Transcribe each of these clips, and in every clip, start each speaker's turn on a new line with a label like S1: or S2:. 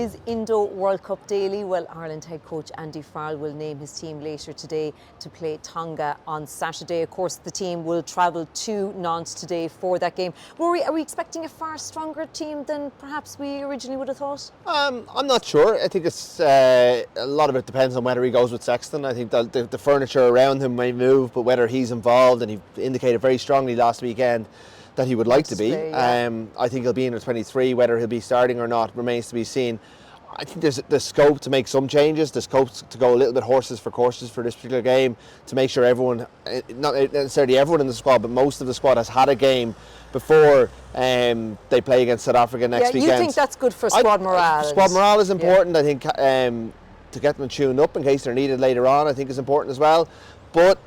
S1: is Indo World Cup Daily. Well, Ireland head coach Andy Farrell will name his team later today to play Tonga on Saturday. Of course, the team will travel to Nantes today for that game. Are we expecting a far stronger team than perhaps we originally would have thought?
S2: I'm not sure. I think it's a lot of it depends on whether he goes with Sexton. I think that the furniture around him may move, but whether he's involved, and he indicated very strongly last weekend that he would like to be. I think he'll be in the 23. Whether he'll be starting or not remains to be seen. I think there's scope to make some changes. There's scope to go a little bit horses for courses for this particular game to make sure everyone, not necessarily everyone in the squad, but most of the squad has had a game before they play against South Africa next weekend.
S1: You think that's good for squad morale?
S2: Squad morale is important. I think to get them tuned up in case they're needed later on, I think is important as well. But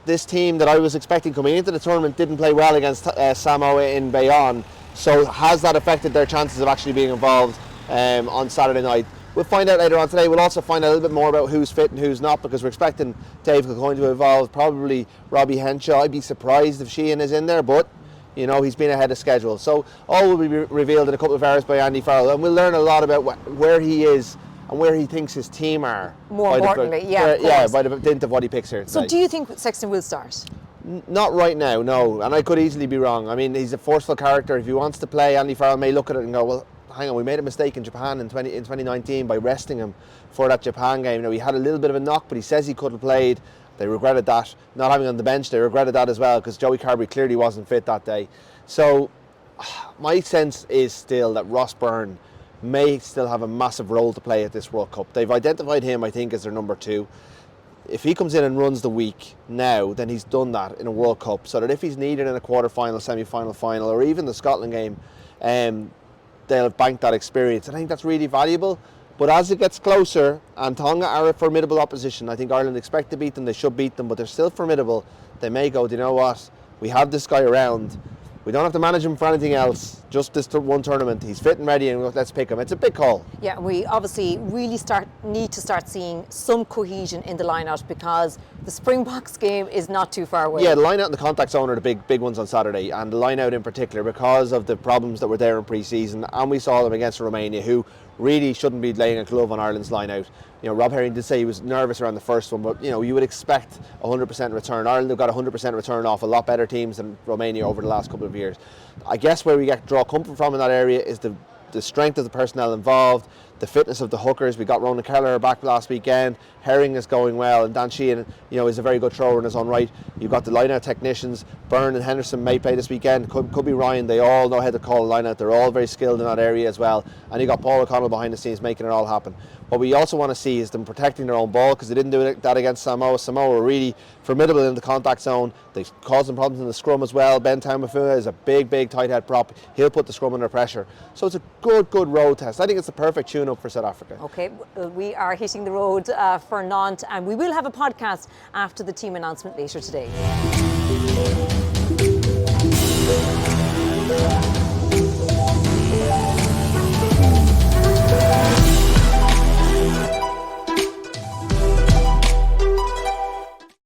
S2: this team that I was expecting coming into the tournament didn't play well against Samoa in Bayonne. So has that affected their chances of actually being involved on Saturday night? We'll find out later on today. We'll also find out a little bit more about who's fit and who's not, because we're expecting Dave Kilcoyne to involve, probably Robbie Henshaw. I'd be surprised if Sheehan is in there, but you know, he's been ahead of schedule. So all will be revealed in a couple of hours by Andy Farrell, and we'll learn a lot about where he is and where he thinks his team are.
S1: More importantly,
S2: by the dint of what he picks here today.
S1: So do you think Sexton will start?
S2: Not right now, no. And I could easily be wrong. I mean, he's a forceful character. If he wants to play, Andy Farrell may look at it and go, well, hang on, we made a mistake in Japan in 2019 by resting him for that Japan game. Now, he had a little bit of a knock, but he says he could have played. They regretted that. Not having on the bench, they regretted that as well, because Joey Carberry clearly wasn't fit that day. So my sense is still that Ross Byrne may still have a massive role to play at this World Cup. They've identified him, I think, as their number 2. If he comes in and runs the week now, then he's done that in a World Cup, so that if he's needed in a quarter-final, semi-final, final, or even the Scotland game, they'll have banked that experience. And I think that's really valuable. But as it gets closer, and Tonga are a formidable opposition, I think Ireland expect to beat them, they should beat them, but they're still formidable. They may go, do you know what, we have this guy around, we don't have to manage him for anything else, just this one tournament. He's fit and ready, and let's pick him. It's a big call.
S1: Yeah, we obviously really need to start seeing some cohesion in the line-out, because the Springboks game is not too far away.
S2: Yeah, the line-out and the contact zone are the big ones on Saturday, and the line-out in particular, because of the problems that were there in pre-season, and we saw them against Romania, who really shouldn't be laying a glove on Ireland's line-out. You know, Rob Herring did say he was nervous around the first one, but you know, you would expect 100% return. Ireland have got 100% return off a lot better teams than Romania over the last couple of years. I guess where we draw comfort from in that area is the strength of the personnel involved, the fitness of the hookers. We got Ronan Keller back last weekend. Herring is going well, and Dan Sheehan, you know, is a very good thrower in his own right. You've got the line-out technicians. Byrne and Henderson may play this weekend. Could be Ryan. They all know how to call a line-out. They're all very skilled in that area as well. And you got Paul O'Connell behind the scenes making it all happen. What we also want to see is them protecting their own ball, because they didn't do that against Samoa. Samoa were really formidable in the contact zone. They've caused them problems in the scrum as well. Ben Taumafua is a big tight head prop. He'll put the scrum under pressure. So it's a good road test. I think it's the perfect tune-up for South Africa.
S1: Okay, we are hitting the road for Nantes, and we will have a podcast after the team announcement later today.